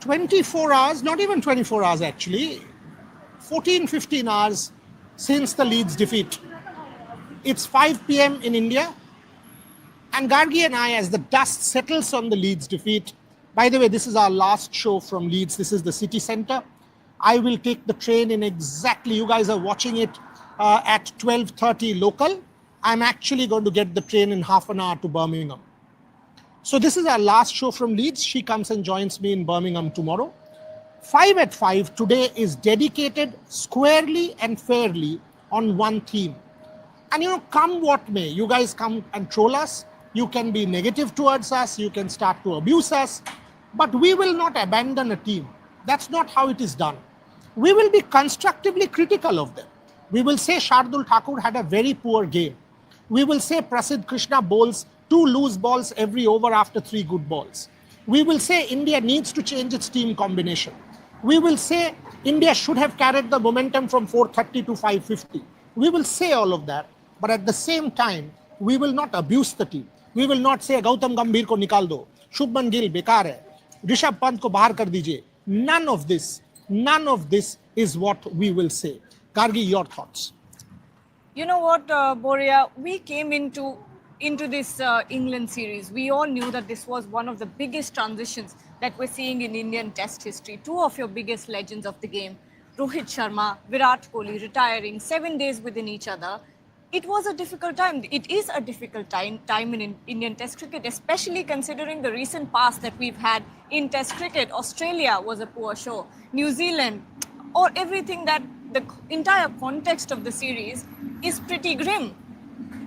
24 hours, not even 24 hours actually, 14, 15 hours since the Leeds defeat. It's 5 p.m. in India. And Gargi and I, as the dust settles on the Leeds defeat, by the way, this is our last show from Leeds. This is the city centre. I will take the train in exactly, you guys are watching it at 12:30 local. I'm actually going to get the train in half an hour to Birmingham. So this is our last show from Leeds. She comes and joins me in Birmingham tomorrow. 5 at 5 today is dedicated squarely and fairly on one theme. And come what may, you guys come and troll us. You can be negative towards us. You can start to abuse us. But we will not abandon a team. That's not how it is done. We will be constructively critical of them. We will say Shardul Thakur had a very poor game. We will say Prasidh Krishna bowls 2 loose balls every over after 3 good balls. We will say India needs to change its team combination. We will say India should have carried the momentum from 430 to 550. We will say all of that. But at the same time, we will not abuse the team. We will not say Gautam Gambir ko nikal do, Shubman Gill bekar hai, Rishabh Pant ko bahar kar dijiye. None of this is what we will say. Gargi, your thoughts? You know what, Boria, we came into this England series. We all knew that this was one of the biggest transitions that we're seeing in Indian Test history. 2 of your biggest legends of the game, Rohit Sharma, Virat Kohli, retiring 7 days within each other. It was a difficult time. It is a difficult time in Indian Test cricket, especially considering the recent past that we've had in Test cricket. Australia was a poor show. New Zealand, or everything that the entire context of the series is pretty grim.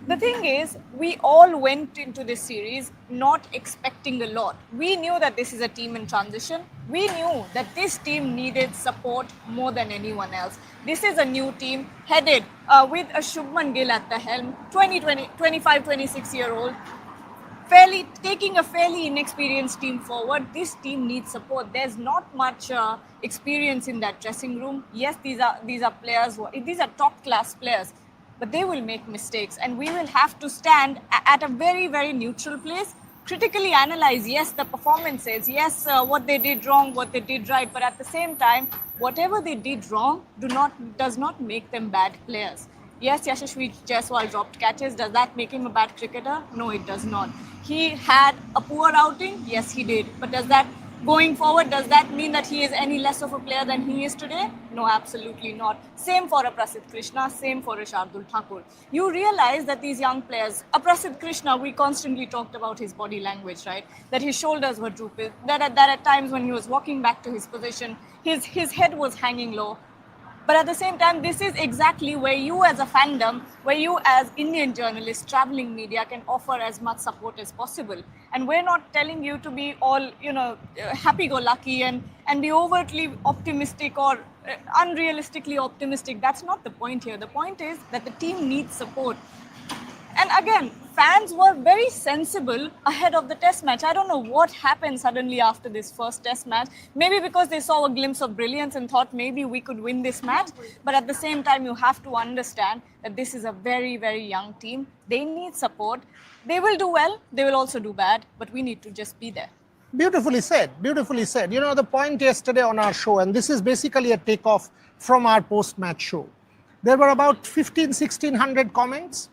The thing is, we all went into this series not expecting a lot. We knew that this is a team in transition. We knew that this team needed support more than anyone else. This is a new team headed with a Shubman Gill at the helm, 25, 26-year-old, taking a fairly inexperienced team forward. This team needs support. There's not much experience in that dressing room. Yes, these are players, these are top class players, but they will make mistakes, and we will have to stand at a very, very neutral place, critically analyze, yes, the performances, yes, what they did wrong, what they did right, but at the same time, whatever they did wrong does not make them bad players. Yes, Yashasvi Jaiswal dropped catches. Does that make him a bad cricketer? No, it does not. He had a poor outing. Yes, he did. But going forward, does that mean that he is any less of a player than he is today? No, absolutely not. Same for a Prasidh Krishna, same for a Shardul Thakur. You realize that these young players, a Prasidh Krishna, we constantly talked about his body language, right? That his shoulders were drooping, that at times when he was walking back to his position, his head was hanging low. But at the same time, this is exactly where you as a fandom, where you as Indian journalists, traveling media can offer as much support as possible. And we're not telling you to be all, happy-go-lucky and be overtly optimistic or unrealistically optimistic. That's not the point here. The point is that the team needs support. And again, fans were very sensible ahead of the test match. I don't know what happened suddenly after this first test match. Maybe because they saw a glimpse of brilliance and thought maybe we could win this match. But at the same time, you have to understand that this is a very, very young team. They need support. They will do well. They will also do bad. But we need to just be there. Beautifully said. Beautifully said. The point yesterday on our show, and this is basically a takeoff from our post-match show. There were about 1,600 comments.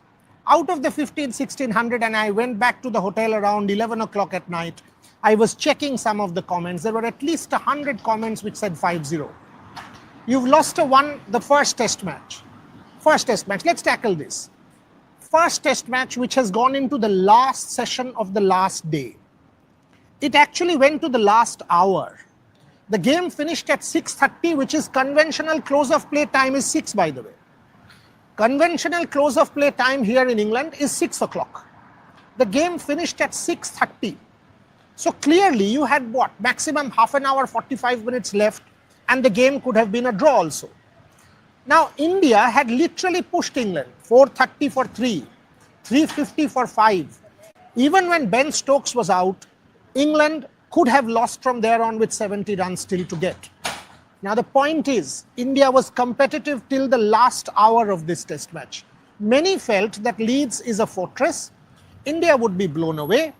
Out of the 1,600, and I went back to the hotel around 11 o'clock at night, I was checking some of the comments. There were at least 100 comments which said 5-0. You've lost the first test match. Let's tackle this. First test match which has gone into the last session of the last day. It actually went to the last hour. The game finished at 6:30, which is conventional close of play time is 6, by the way. Conventional close of play time here in England is 6 o'clock. The game finished at 6:30. So clearly you had maximum half an hour, 45 minutes left, and the game could have been a draw also. Now India had literally pushed England 430 for 3, 350 for 5. Even when Ben Stokes was out, England could have lost from there on with 70 runs still to get. Now, the point is, India was competitive till the last hour of this test match. Many felt that Leeds is a fortress. India would be blown away.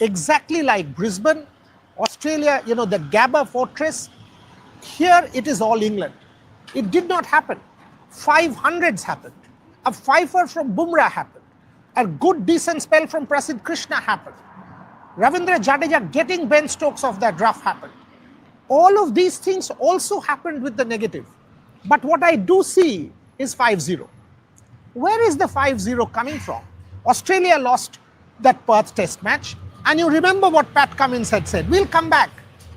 Exactly like Brisbane, Australia, the Gabba fortress, here it is all England. It did not happen. 500s happened. A fifer from Bumrah happened. A good decent spell from Prasidh Krishna happened. Ravindra Jadeja getting Ben Stokes off that rough happened. All of these things also happened with the negative. But what I do see is 5-0. Where is the 5-0 coming from? Australia lost that Perth test match. And you remember what Pat Cummins had said, we'll come back.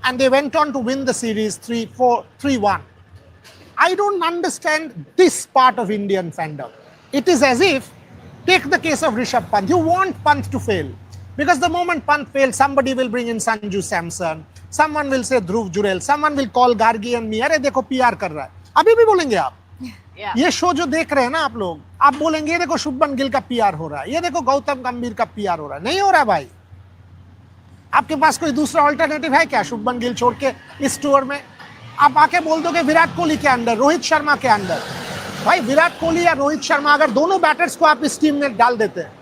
And they went on to win the series 3-1. I don't understand this part of Indian fandom. It is as if, take the case of Rishabh Pant. You want Pant to fail. Because the moment Pant fails, somebody will bring in Sanju Samson. Someone will say Dhruv Jurel. Someone will call Gargi and me. अरे देखो PR कर रहा है. अभी भी बोलेंगे आप. ये शो जो देख रहे हैं ना आप लोग, आप बोलेंगे ये देखो शुभमन गिल का PR हो रहा है. ये देखो गौतम गंभीर का PR हो रहा है. नहीं हो रहा है भाई. आपके पास कोई दूसरा ऑल्टरनेटिव है क्या शुभमन गिल छोड़ के इस टूर में? आप आके बोल दोगे विराट कोहली के अंडर, रोहित शर्मा के अंडर. भाई विराट कोहली या रोहित शर्मा अगर दोनों बैटर्स को आप इस टीम में डाल देते हैं,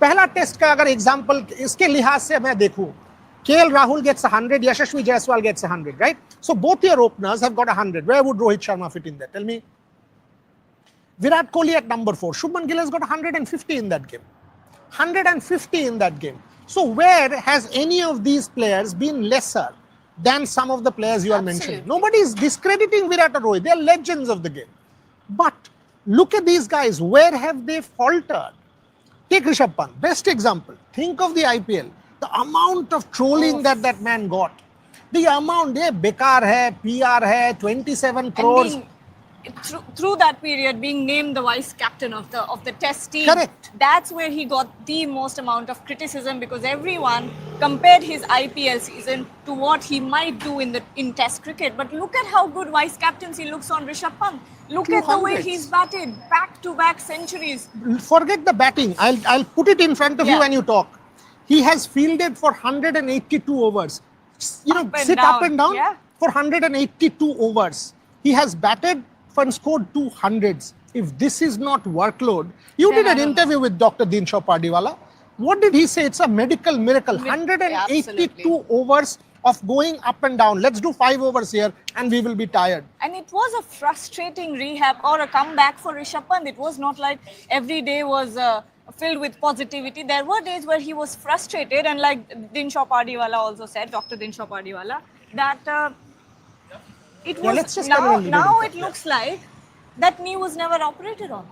पहला टेस्ट का अगर एग्जांपल इसके लिहाज से मैं देखूं, KL Rahul gets 100, Yashasvi Jaiswal gets 100, right? So both your openers have got 100. Where would Rohit Sharma fit in there? Tell me. Virat Kohli at number 4. Shubman Gill has got 150 in that game. 150 in that game. So where has any of these players been lesser than some of the players you are mentioning? Nobody is discrediting Virat or Rohit. They are legends of the game. But look at these guys. Where have they faltered? Take Rishabh Pant. Best example. Think of the IPL. The amount of trolling that man got. The amount, bekar hai, PR hai, 27 crores. Through that period, being named the vice captain of the test team. Correct. That's where he got the most amount of criticism, because everyone compared his IPL season to what he might do in test cricket. But look at how good vice captaincy looks on Rishabh Pant. Look at the way he's batted, back-to-back centuries. Forget the batting. I'll put it in front of you when you talk. He has fielded for 182 overs. Up and down for 182 overs. He has batted and scored 200s. If this is not workload, you did an interview with Dr. Dinshaw Pardiwala. What did he say? It's a medical miracle. 182 overs of going up and down. Let's do 5 overs here and we will be tired. And it was a frustrating rehab or a comeback for Rishabh Pant. It was not like every day was filled with positivity. There were days where he was frustrated, and like Dinshaw Pardiwala also said, Dr. Dinshaw Pardiwala, that it was now it looks like that knee was never operated on.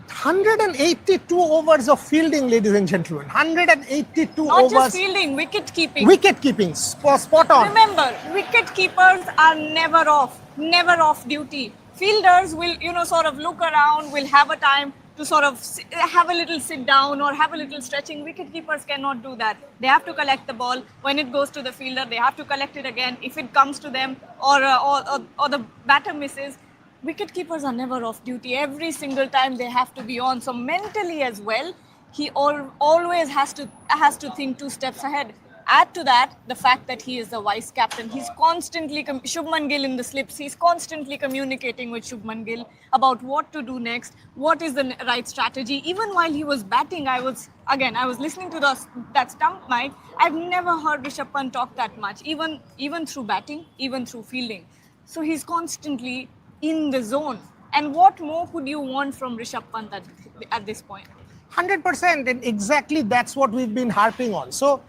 182 overs of fielding, ladies and gentlemen. 182 overs. Not just fielding, wicket keeping. Wicket keeping, spot on. Remember, wicket keepers are never off duty. Fielders will, sort of look around, will have a time to sort of have a little sit down or have a little stretching. Wicket keepers cannot do that. They have to collect the ball. When it goes to the fielder, they have to collect it again. If it comes to them or the batter misses, wicket keepers are never off duty. Every single time they have to be on. So mentally as well, he always has to think 2 steps ahead. Add to that the fact that he is the vice captain. He's constantly, Shubman Gill in the slips, he's constantly communicating with Shubman Gill about what to do next, what is the right strategy. Even while he was batting, I was listening to that stump mic. I've never heard Rishabh Pant talk that much, even through batting, even through fielding. So he's constantly in the zone. And what more could you want from Rishabh Pant at this point? 100%, and exactly that's what we've been harping on. So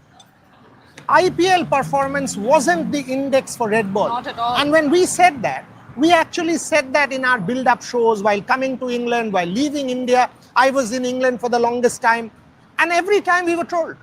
IPL performance wasn't the index for red ball. Not at all. And when we said that, we actually said that in our build-up shows while coming to England, while leaving India. I was in England for the longest time. And every time we were told,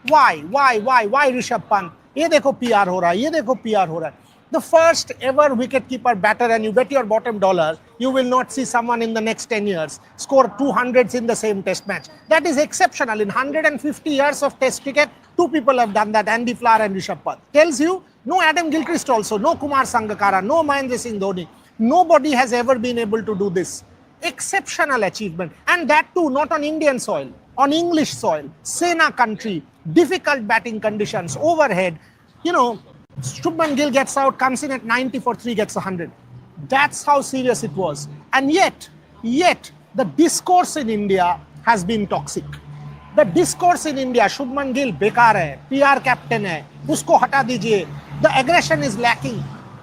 why Rishabh Pant? Ye dekho PR ho raha hai, ye dekho PR ho raha hai. The first ever wicketkeeper batter, and you bet your bottom dollar, you will not see someone in the next 10 years score 200s in the same test match. That is exceptional. In 150 years of test cricket, 2 people have done that, Andy Flower and Rishabh Pant. Tells you, no Adam Gilchrist also, no Kumar Sangakkara, no Mahendra Singh Dhoni. Nobody has ever been able to do this. Exceptional achievement. And that too, not on Indian soil, on English soil, Sena country, difficult batting conditions, overhead. Shubman Gill gets out, comes in at 90 for 3, gets 100. That's how serious it was. And yet, the discourse in India has been toxic. The discourse in India, Shubman Gill बेकार है, PR captain है, उसको हटा दीजिए. The aggression is lacking.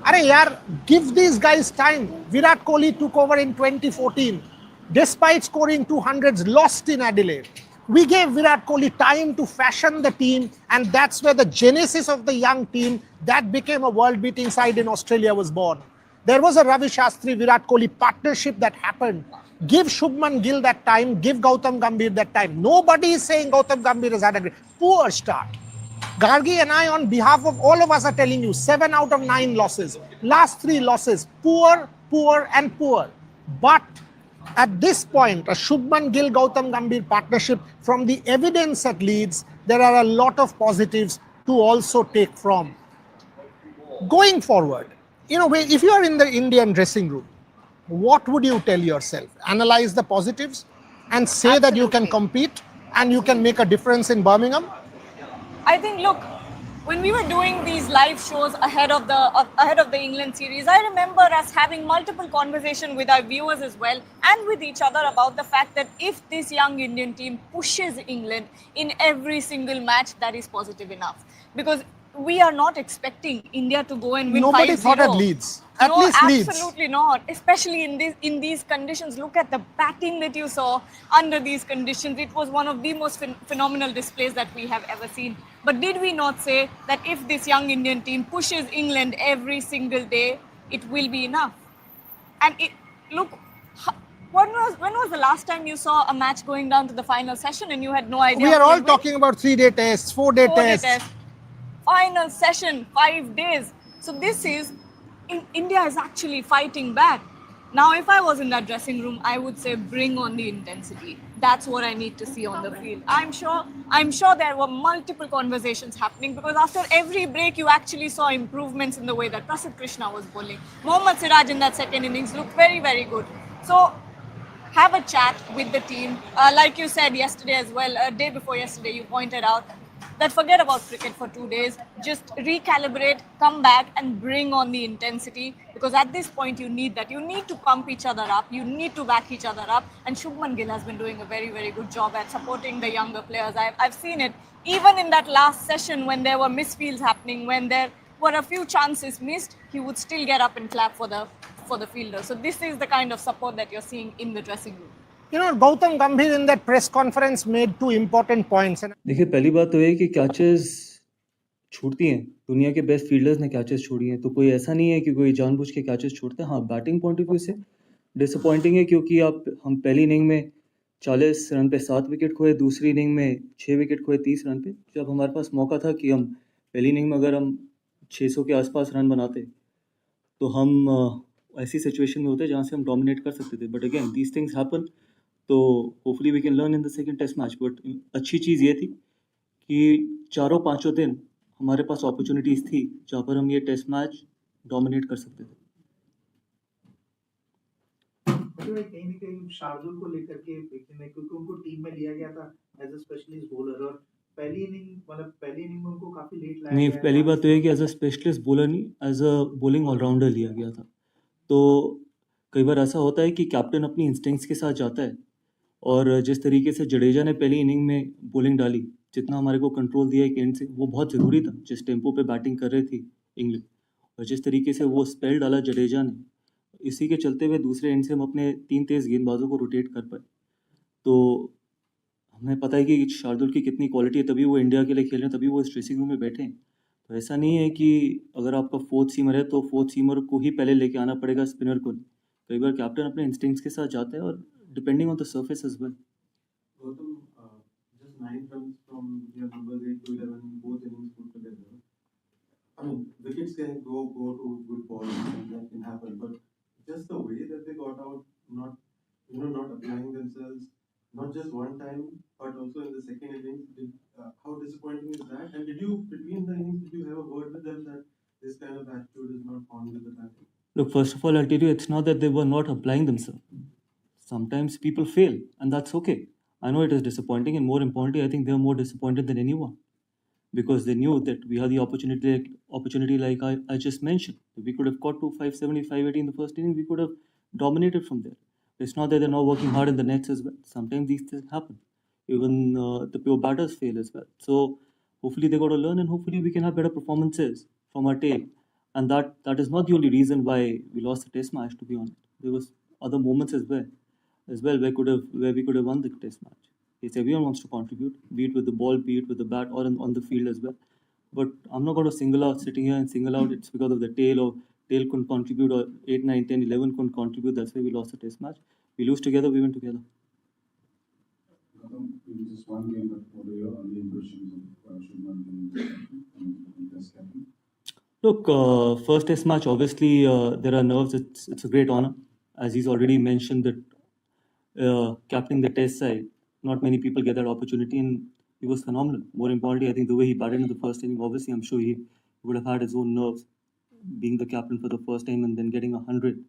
अरे यार, give these guys time. Virat Kohli took over in 2014, despite scoring 200s, lost in Adelaide. We gave Virat Kohli time to fashion the team, and that's where the genesis of the young team that became a world-beating side in Australia was born. There was a Ravi Shastri Virat Kohli partnership that happened. Give Shubman Gill that time, give Gautam Gambir that time. Nobody is saying Gautam Gambir has had a poor start. Gargi and I, on behalf of all of us, are telling you 7 out of 9 losses. Last 3 losses, poor, poor, and poor. But at this point, a Shubman Gill Gautam Gambir partnership, from the evidence at Leeds, there are a lot of positives to also take from. Going forward, if you are in the Indian dressing room, what would you tell yourself? Analyze the positives and say that you can compete and you can make a difference in Birmingham? I think, look, when we were doing these live shows ahead of the England series, I remember us having multiple conversations with our viewers as well and with each other about the fact that if this young Indian team pushes England in every single match, that is positive enough. Because we are not expecting India to go and win 5-0. Nobody thought at Leeds. At least Leeds. Absolutely not. Especially in these conditions. Look at the batting that you saw under these conditions. It was one of the most phenomenal displays that we have ever seen. But did we not say that if this young Indian team pushes England every single day, it will be enough? And look, when was the last time you saw a match going down to the final session and you had no idea? We are all talking about 3-day tests, 4-day tests. Final session, 5 days. So this is, India is actually fighting back. Now, if I was in that dressing room, I would say bring on the intensity. That's what I need to see on the field. I'm sure there were multiple conversations happening because after every break, you actually saw improvements in the way that Prasidh Krishna was bowling. Mohammad Siraj in that second innings looked very, very good. So have a chat with the team. Like you said yesterday as well, a day before yesterday, you pointed out that forget about cricket for 2 days, just recalibrate, come back and bring on the intensity, because at this point you need that. You need to pump each other up, you need to back each other up, and Shubman Gill has been doing a very, very good job at supporting the younger players. I've seen it even in that last session when there were misfields happening, when there were a few chances missed, he would still get up and clap for the fielder. So this is the kind of support that you're seeing in the dressing room. Gautam Gambhir in that press conference made 2 important points. देखिए, पहली बात तो है कि catches छूटती हैं, दुनिया के बेस्ट फील्डर्स ने कैचेस छोड़ी हैं, तो कोई ऐसा नहीं है कि कोई जानबूझ के कैचेस छोड़ते हैं। हाँ, बैटिंग पॉइंट ऑफ व्यू से डिसअपॉइंटिंग है क्योंकि हम पहली इनिंग में 40 रन पे 7 विकेट खोए, दूसरी इनिंग में 6 विकेट खोए 30 रन पे। जब हमारे पास मौका था कि हम पहली इनिंग में अगर हम 600 के आसपास रन बनाते तो हम ऐसी सिचुएशन में होते जहाँ से हम डोमिनेट कर सकते थे। But again these things happen, तो hopefully we can learn in the second test match. But अच्छी चीज़ ये थी कि चारों पांचों दिन हमारे पास अपॉर्चुनिटीज़ थी जहाँ पर हम ये टेस्ट मैच डोमिनेट कर सकते थे। कहीं ना कहीं शार्दुल को लेकर के क्योंकि उनको टीम में लिया गया था एज अ स्पेशलिस्ट बॉलर, और पहली इनिंग में उनको काफी लेट लाया नहीं, गया पहली था। बात तो ये कि एज अ स्पेशलिस्ट बॉलर नहीं, एज अ बॉलिंग ऑलराउंडर लिया गया था। तो कई बार ऐसा होता है कि कैप्टन अपनी इंस्टिंक्ट्स के साथ जाता है, और जिस तरीके से जडेजा ने पहली इनिंग में बॉलिंग डाली, जितना हमारे को कंट्रोल दिया एक एंड से, वो बहुत ज़रूरी था जिस टेम्पो पे बैटिंग कर रही थी इंग्लैंड, और जिस तरीके से वो स्पेल डाला जडेजा ने, इसी के चलते हुए दूसरे एंड से हम अपने 3 तेज़ गेंदबाजों को रोटेट कर पाए। तो हमें पता है कि शार्दुल की कितनी क्वालिटी है, तभी वो इंडिया के लिए खेल रहे हैं, तभी वो इस ड्रेसिंग रूम में बैठे हैं। तो ऐसा नहीं है कि अगर आपका 4th सीमर है तो 4th सीमर को ही पहले लेके आना पड़ेगा, स्पिनर को नहीं। कई बार कैप्टन अपने इंस्टिंक्ट्स के साथ जाता है, और depending on the surface as well. Gautam, just 9 runs from your numbers 8 to 11, both innings put together. I mean, wickets can go to good balls, and that can happen. But just the way that they got out, not applying themselves, not just one time, but also in the second innings. How disappointing is that? And between the innings, did you have a word with them that this kind of attitude is not on with the batting? Look, first of all, I'll tell you, it's not that they were not applying themselves. Sometimes people fail, and that's okay. I know it is disappointing, and more importantly, I think they are more disappointed than anyone, because they knew that we had the opportunity like I just mentioned. We could have got to 570, 580 in the first inning. We could have dominated from there. It's not that they're not working hard in the nets as well. Sometimes these things happen. even the pure batters fail as well. So hopefully they got to learn, and hopefully we can have better performances from our tail. And that is not the only reason why we lost the test match, to be honest. There was other moments as well where we could have won the test match. Yes, everyone wants to contribute, be it with the ball, be it with the bat, or on the field as well. But I'm not going to sitting here and single out it's because of the tail, or tail couldn't contribute, or 8, 9, 10, 11 couldn't contribute. That's why we lost the test match. We lose together, we win together. Maybe just one game, but what are your early impressions of Shubman being Test captain? Look, first test match, obviously there are nerves. It's a great honor. As he's already mentioned that captaining the test side, not many people get that opportunity, and he was phenomenal. More importantly, I think the way he batted in the first inning, obviously I'm sure he would have had his own nerves being the captain for the first time and then getting 100.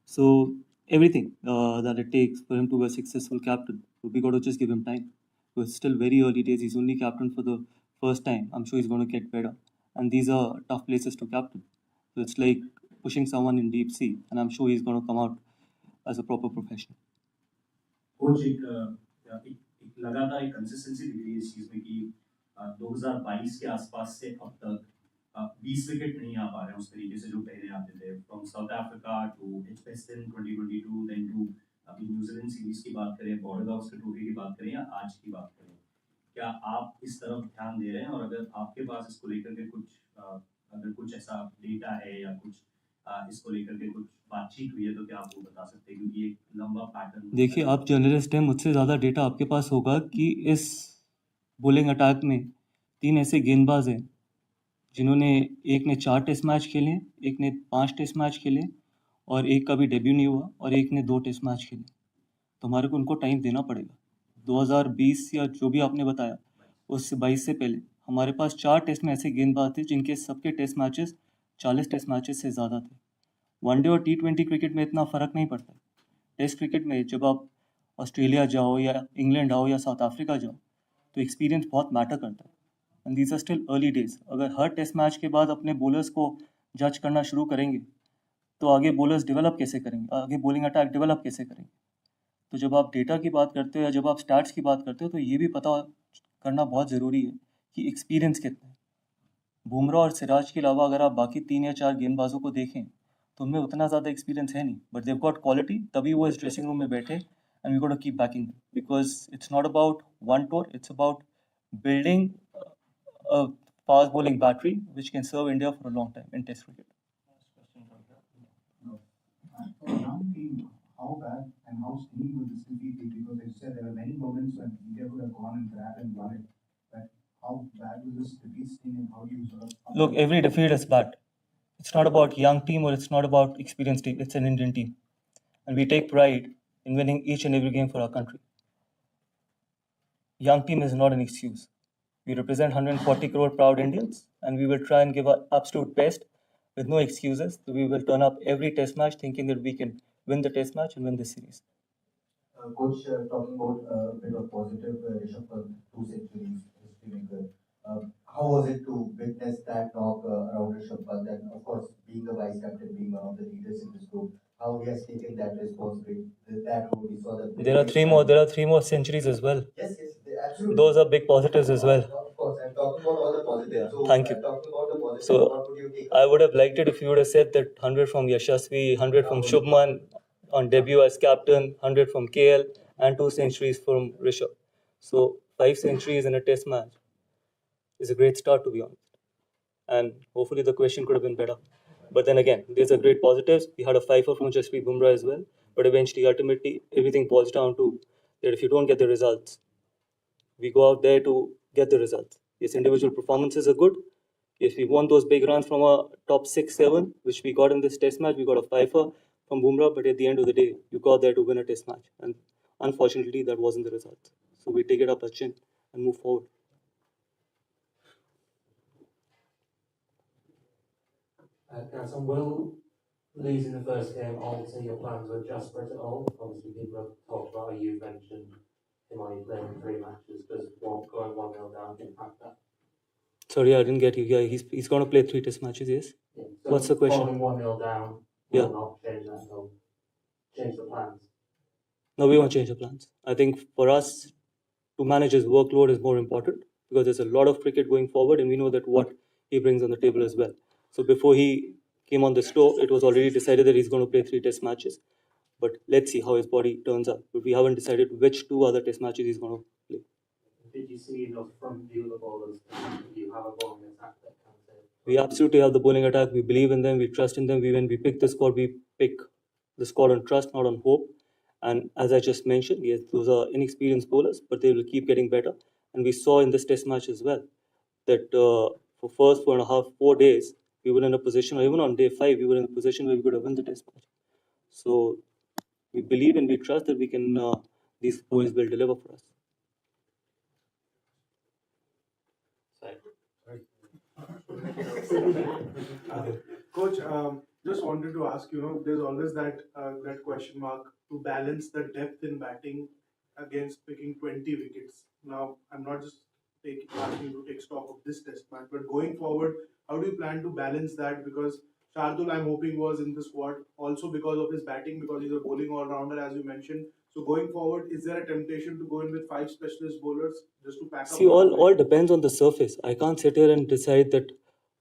So everything that it takes for him to be a successful captain, we got to just give him time. It's still very early days. He's only captain for the first time. I'm sure he's going to get better. And these are tough places to captain. So it's like pushing someone in deep sea. And I'm sure he's going to come out as a proper professional. Coach एक लगातार एक consistency दिख रही है इस चीज में कि 2022 के आसपास से अब तक 20 विकेट नहीं आ पा रहे हैं उस तरीके से जो पहले आते थे from South Africa to Edgbaston 2022 then to अभी न्यूजीलैंड सीरीज की बात करें बॉर्डर गावस्कर ट्रॉफी की बात करें या आज की बात करें क्या आप इस तरफ ध्यान दे रहे हैं और अगर आपके पास इसको लेकर के अगर कुछ ऐसा डेटा है या कुछ इसको लेकर के कुछ बातचीत हुई है तो क्या आप वो बता सकते हैं क्योंकि एक लंबा पैटर्न देखिए आप जर्नलिस्ट हैं मुझसे ज़्यादा डेटा आपके पास होगा कि इस बॉलिंग अटैक में 3 ऐसे गेंदबाज हैं जिन्होंने एक ने 4 टेस्ट मैच खेले, एक ने 5 टेस्ट मैच खेले और एक का भी डेब्यू नहीं हुआ और एक ने 2 टेस्ट मैच खेले। तो हमारे को उनको टाइम देना पड़ेगा। 2020 या जो भी आपने बताया उस 22 से पहले हमारे पास 4 टेस्ट में ऐसे गेंदबाज थे जिनके सबके टेस्ट मैचेस 40 टेस्ट मैचेस से ज़्यादा थे। वनडे और T20 क्रिकेट में इतना फ़र्क नहीं पड़ता। टेस्ट क्रिकेट में जब आप ऑस्ट्रेलिया जाओ या इंग्लैंड आओ या साउथ अफ्रीका जाओ तो एक्सपीरियंस बहुत मैटर करता है। And these are still early days. अगर हर टेस्ट मैच के बाद अपने बॉलर्स को जज करना शुरू करेंगे तो आगे बॉलर्स डेवलप कैसे करेंगे, आगे बॉलिंग अटैक डेवलप कैसे करेंगे। तो जब आप डेटा की बात करते हो या जब आप स्टैट्स की बात करते हो तो ये भी पता करना बहुत ज़रूरी है कि एक्सपीरियंस कितना है। बुमराह और सिराज के अलावा अगर आप बाकी 3 या 4 गेंदबाजों को देखें तो उनमें उतना ज़्यादा एक्सपीरियंस है नहीं, बट देव गॉट क्वालिटी। तभी वो इस ड्रेसिंग रूम में बैठे and we got to keep backing because it's not about one tour, it's about building a fast bowling battery which can serve India for a long time in Test cricket. Young team, how bad and how skinny would this defeat be? Because as you said, there were many moments when India could have gone and grabbed and won it. But how bad was this defeat sting and how do you sort of... Look, every defeat is bad. It's not about young team or it's not about experienced team. It's an Indian team. And we take pride in winning each and every game for our country. Young team is not an excuse. We represent 140 crore proud Indians and we will try and give our absolute best with no excuses. So we will turn up every test match thinking that we can win the test match and win this series. Coach, talking about a bit of positive, Rishabh Pant, 2 centuries, history maker. How was it to witness that talk around Rishabh Pant and of course being the vice captain, being one of the leaders in this group, how he has taken that responsibility, that role? We saw that. There are three more centuries as well. Yes, absolutely. Those are big positives as well. Of course, I'm talking about all the positives. So, thank you. Talking about the positives, So what would you take? I would have liked it if you would have said that 100 from Yashasvi, 100 from Shubman on debut as captain, 100 from KL and 2 centuries from Rishabh. So 5 centuries in a test match is a great start, to be honest. And hopefully the question could have been better. But then again, there's a great positives. We had a 5-er from Jasprit Bumrah as well. But eventually, ultimately, everything boils down to that if you don't get the results, we go out there to get the results. Yes, individual performances are good. Yes, we won those big runs from a top 6-7, which we got in this test match. We got a 5-er from Bumrah, but at the end of the day, you got there to win a test match. And unfortunately, that wasn't the result. So we take it up a chin and move forward. Garrison, will losing the first game alter your plans to adjust for it at all? Obviously, people have talked about how you've mentioned him only playing 3 matches. Does going 1-0 down impact that? Sorry, I didn't get you. Yeah, he's going to play 3 test matches, yes? Yeah. So what's the question? Falling 1-0 down will not change that at all? Change the plans? No, we won't change the plans. I think for us, to manage his workload is more important because there's a lot of cricket going forward, and we know that what he brings on the table as well. So before he came on the store, it was already decided that he's going to play 3 test matches. But let's see how his body turns out. But we haven't decided which 2 other test matches he's going to play. Did you see enough from view the bowlers? Do you have a bowling attack that can say? We absolutely have the bowling attack. We believe in them. We trust in them. When we pick the squad, we pick the squad on trust, not on hope. And as I just mentioned, yes, those are inexperienced bowlers, but they will keep getting better. And we saw in this test match as well that for first 4.5, 4 days, we were in a position, or even on day 5, we were in a position where we could have won the test match. So we believe and we trust that we can. These boys will deliver for us. Coach, just wanted to ask, there's always that question mark to balance the depth in batting against picking 20 wickets. Now, I'm not just asking you to take stock of this test match, but going forward, how do you plan to balance that? Because Shardul, I'm hoping, was in the squad also because of his batting, because he's a bowling all-rounder, as you mentioned. So going forward, is there a temptation to go in with 5 specialist bowlers just to pack up? See, all depends on the surface. I can't sit here and decide that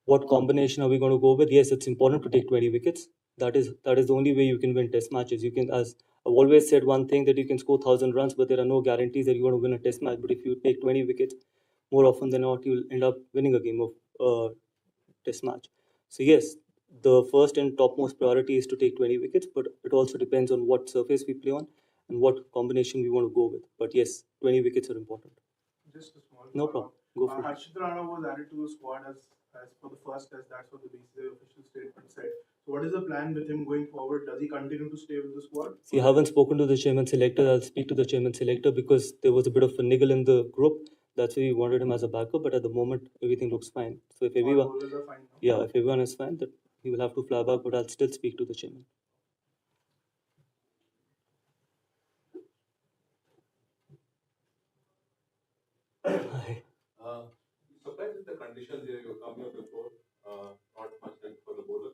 what combination are we going to go with. Yes, it's important to take 20 wickets. That is the only way you can win test matches. You can, as I've always said, one thing, that you can score 1,000 runs, but there are no guarantees that you're going to win a test match. But if you take 20 wickets, more often than not, you'll end up winning a game of test match. So yes, the first and topmost priority is to take 20 wickets, but it also depends on what surface we play on and what combination we want to go with. But yes, 20 wickets are important. Just a small No problem. Go for it. Harshit Rana was added to the squad as for the first test. That's what the BCCI official statement said. So, what is the plan with him going forward? Does he continue to stay with the squad? See, I haven't spoken to the chairman selector. I'll speak to the chairman selector because there was a bit of a niggle in the group. That's why we wanted him as a backup. But at the moment, everything looks fine. So if everyone, All bowlers are fine now? yeah, if everyone is fine, then he will have to fly back. But I'll still speak to the chairman. Hi. Surprised with the conditions here you come here before, not much help for the bowler.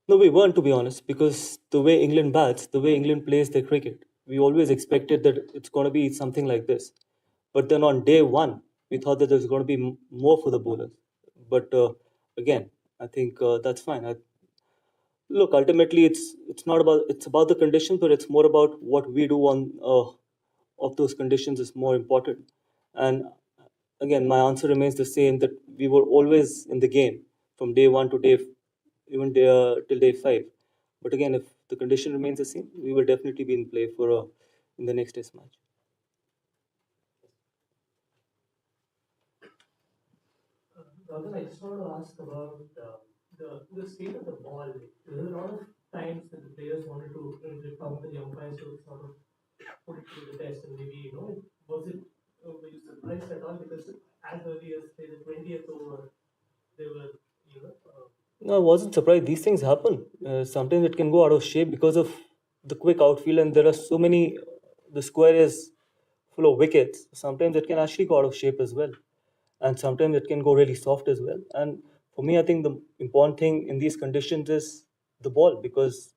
No, we weren't, to be honest, because the way England bats, the way England plays their cricket, we always expected that it's going to be something like this. But then on day 1, we thought that there's going to be more for the bowlers. But again, I think that's fine. Look, ultimately, it's not about it's about the conditions, but it's more about what we do on of those conditions is more important. And again, my answer remains the same, that we were always in the game from day 1 to even till day 5. But again, if the condition remains the same, we will definitely be in play for in the next test match. Gautam, I just want to ask about the state of the ball. There were a lot of times that the players wanted to come to the umpires to sort of put it through the test, and maybe were you surprised at all, because as early as say the 20th over, they were No, I wasn't surprised. These things happen. Sometimes it can go out of shape because of the quick outfield, and there are so many. The square is full of wickets. Sometimes it can actually go out of shape as well, and sometimes it can go really soft as well. And for me, I think the important thing in these conditions is the ball, because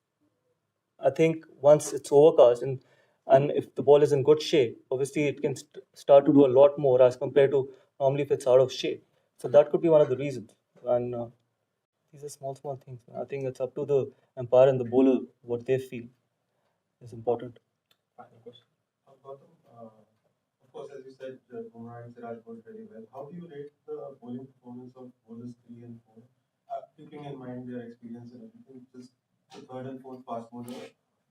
I think once it's overcast and if the ball is in good shape, obviously it can start to do a lot more as compared to normally if it's out of shape. So that could be one of the reasons. And these are small things. I think it's up to the umpire and the bowler what they feel is important. Final question. Gautam, of course, as you said, Bumrah and Siraj bowled very well. How do you rate the bowling performance of bowlers 3 and 4? Keeping in mind their experience and everything, just the third and fourth fast bowlers.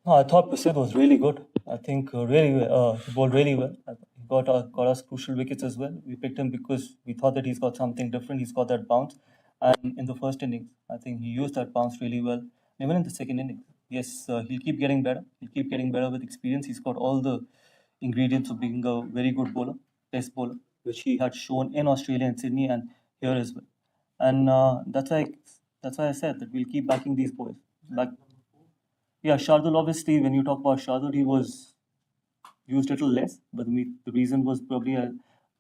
No, I thought Prasid was really good. I think he bowled really well. He got us crucial wickets as well. We picked him because we thought that he's got something different. He's got that bounce. And in the first innings, I think he used that bounce really well. Even in the second innings, yes, he'll keep getting better. He'll keep getting better with experience. He's got all the ingredients of being a very good bowler, test bowler, which he had shown in Australia and Sydney and here as well. And that's why I said that we'll keep backing these boys. Yeah, Shardul, obviously, when you talk about Shardul, he was used a little less, but the reason was probably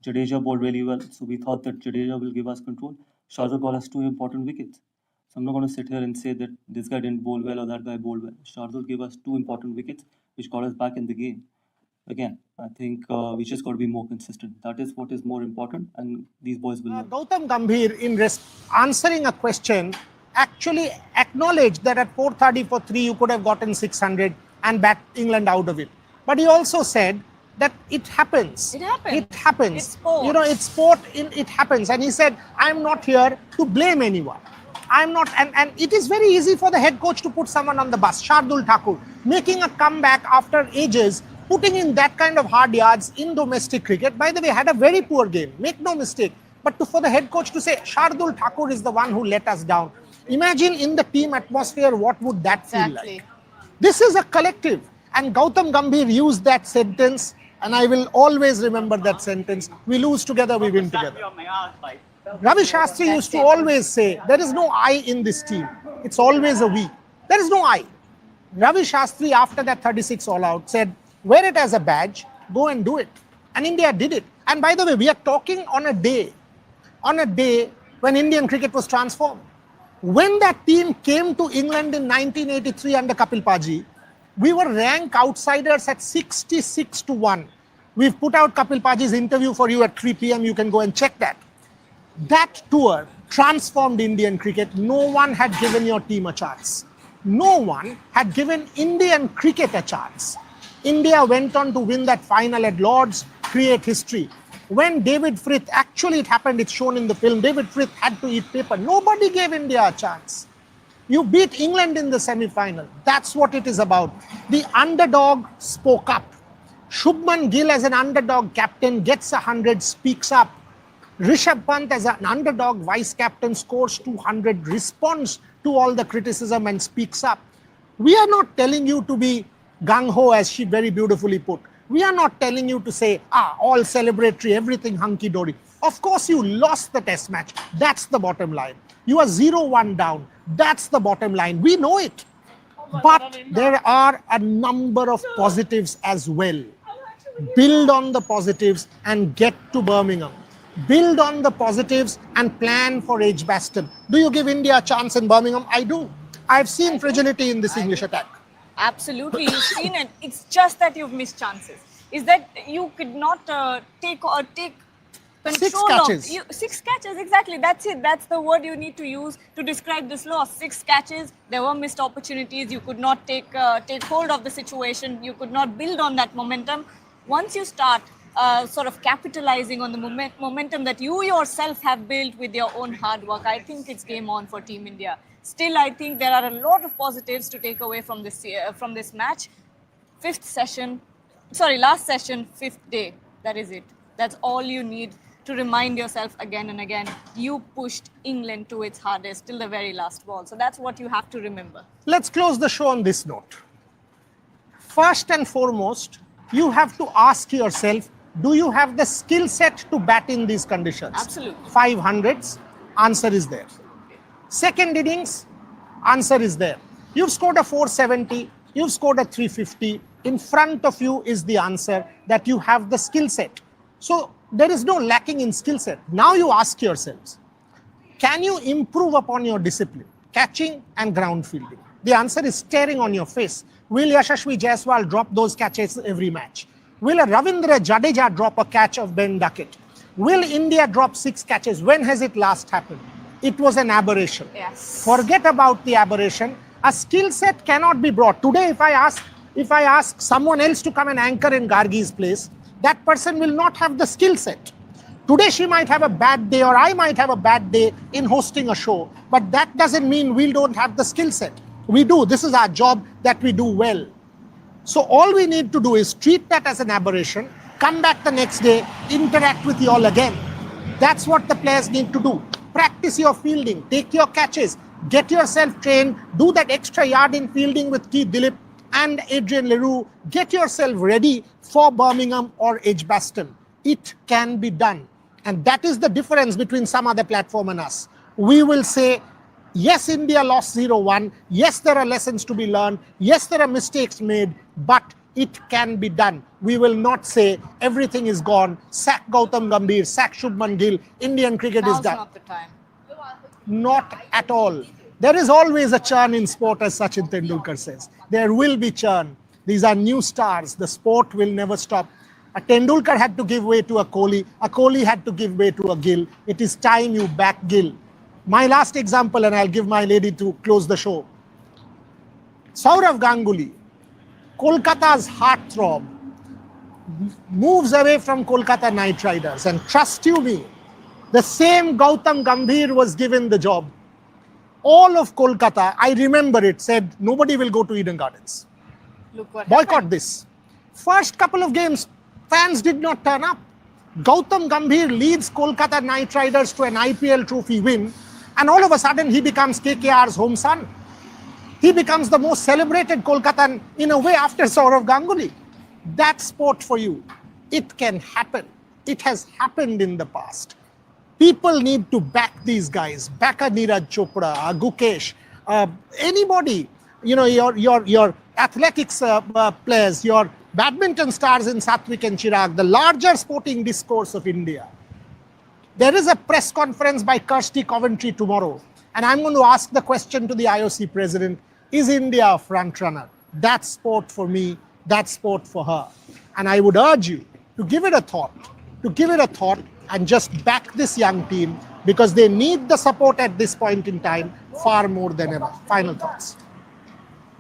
Jadeja bowled really well, so we thought that Jadeja will give us control. Shardul got us 2 important wickets. So I'm not going to sit here and say that this guy didn't bowl well or that guy bowled well. Shardul gave us 2 important wickets, which got us back in the game. again, I think we just got to be more consistent. That is what is more important, and these boys will learn. Gautam Gambhir, in answering a question, actually acknowledged that at 430 for 3 you could have gotten 600 and backed England out of it. But he also said that it happens. It happens. It happens. It's sport. You know, it's sport. It happens. And he said, I'm not here to blame anyone. I'm not, and it is very easy for the head coach to put someone on the bus. Shardul Thakur, making a comeback after ages, putting in that kind of hard yards in domestic cricket. By the way, had a very poor game, make no mistake. But for the head coach to say, Shardul Thakur is the one who let us down. Imagine in the team atmosphere, what would that feel like? This is a collective. And Gautam Gambhir used that sentence, and I will always remember that sentence. We lose together, we win together. Ravi Shastri used to always say, there is no I in this team. It's always a we. There is no I. Ravi Shastri, after that 36 all-out, said, wear it as a badge, go and do it. And India did it. And by the way, we are talking on a day when Indian cricket was transformed. When that team came to England in 1983 under Kapil Paji, we were ranked outsiders at 66 to 1. We've put out Kapil Paji's interview for you at 3 p.m. You can go and check that. That tour transformed Indian cricket. No one had given your team a chance. No one had given Indian cricket a chance. India went on to win that final at Lord's, create history. When David Frith, actually it happened, it's shown in the film, David Frith had to eat paper. Nobody gave India a chance. You beat England in the semi-final. That's what it is about. The underdog spoke up. Shubman Gill as an underdog captain gets 100, speaks up. Rishabh Pant as an underdog vice captain scores 200, responds to all the criticism and speaks up. We are not telling you to be gung-ho, as she very beautifully put. We are not telling you to say, all celebratory, everything hunky-dory. Of course, you lost the test match. That's the bottom line. You are 0-1 down. That's the bottom line. We know it. But there are a number of positives as well. Build on the positives and get to Birmingham. Build on the positives and plan for Edgbaston. Do you give India a chance in Birmingham? I do. I've seen fragility in this English attack. Absolutely, you've seen it. It's just that you've missed chances. Is that you could not take control of 6 catches, exactly. That's it. That's the word you need to use to describe this loss. 6 catches. There were missed opportunities. You could not take hold of the situation. You could not build on that momentum. Once you start sort of capitalizing on the momentum that you yourself have built with your own hard work, I think it's game on for Team India. Still, I think there are a lot of positives to take away from this match. Last session, 5th day. That is it. That's all you need to remind yourself again and again. You pushed England to its hardest till the very last ball. So that's what you have to remember. Let's close the show on this note. First and foremost, you have to ask yourself, do you have the skill set to bat in these conditions? Absolutely. 500s, answer is there. Second innings, answer is there. You've scored a 470, you've scored a 350. In front of you is the answer that you have the skill set. So there is no lacking in skill set. Now you ask yourselves, can you improve upon your discipline, catching and ground fielding? The answer is staring on your face. Will Yashasvi Jaiswal drop those catches every match? Will a Ravindra Jadeja drop a catch of Ben Duckett? Will India drop 6 catches? When has it last happened? It was an aberration. Yes. Forget about the aberration. A skill set cannot be brought. Today, if I ask someone else to come and anchor in Gargi's place, that person will not have the skill set. Today, she might have a bad day, or I might have a bad day in hosting a show, but that doesn't mean we don't have the skill set. We do. This is our job that we do well. So all we need to do is treat that as an aberration, come back the next day, interact with you all again. That's what the players need to do. Practice your fielding, take your catches, get yourself trained, do that extra yard in fielding with Keith Dilip and Adrian Leroux. Get yourself ready for Birmingham or Edgbaston. It can be done. And that is the difference between some other platform and us. We will say, yes, India lost 0-1. Yes, there are lessons to be learned. Yes, there are mistakes made, but it can be done. We will not say everything is gone. Sack Gautam Gambir, sack Shubman Gill. Indian cricket is done. Now's not the time. Not at all. There is always a churn in sport, as Sachin Tendulkar says. There will be churn. These are new stars. The sport will never stop. A Tendulkar had to give way to a Kohli had to give way to a Gill. It is time you back Gill. My last example, and I'll give my lady to close the show. Sourav Ganguly, Kolkata's heartthrob, moves away from Kolkata Knight Riders. And trust you me, the same Gautam Gambir was given the job. All of Kolkata, I remember it, said nobody will go to Eden Gardens. Look what Boycott happened. this. First couple of games, fans did not turn up. Gautam Gambir leads Kolkata Knight Riders to an IPL trophy win, and all of a sudden he becomes KKR's home son. He becomes the most celebrated Kolkatan in a way after Sourav Ganguly. That's sport for you. It can happen. It has happened in the past. People need to back these guys. Back a Neeraj Chopra, a Gukesh, anybody. You know, your athletics players, your badminton stars in Satwik and Chirag, the larger sporting discourse of India. There is a press conference by Kirsty Coventry tomorrow, and I'm going to ask the question to the IOC president, is India a front runner? That's sport for me, that's sport for her. And I would urge you to give it a thought, and just back this young team, because they need the support at this point in time far more than ever. Final thoughts.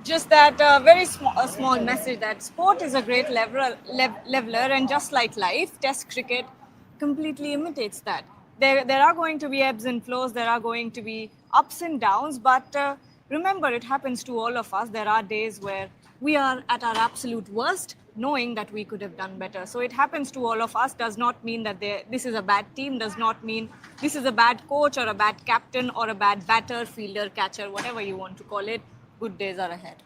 Just that very small message that sport is a great leveler, and just like life, Test cricket completely imitates that. There are going to be ebbs and flows, there are going to be ups and downs, but remember, it happens to all of us. There are days where we are at our absolute worst, knowing that we could have done better. So it happens to all of us. Does not mean that this is a bad team, does not mean this is a bad coach or a bad captain or a bad batter, fielder, catcher, whatever you want to call it. Good days are ahead.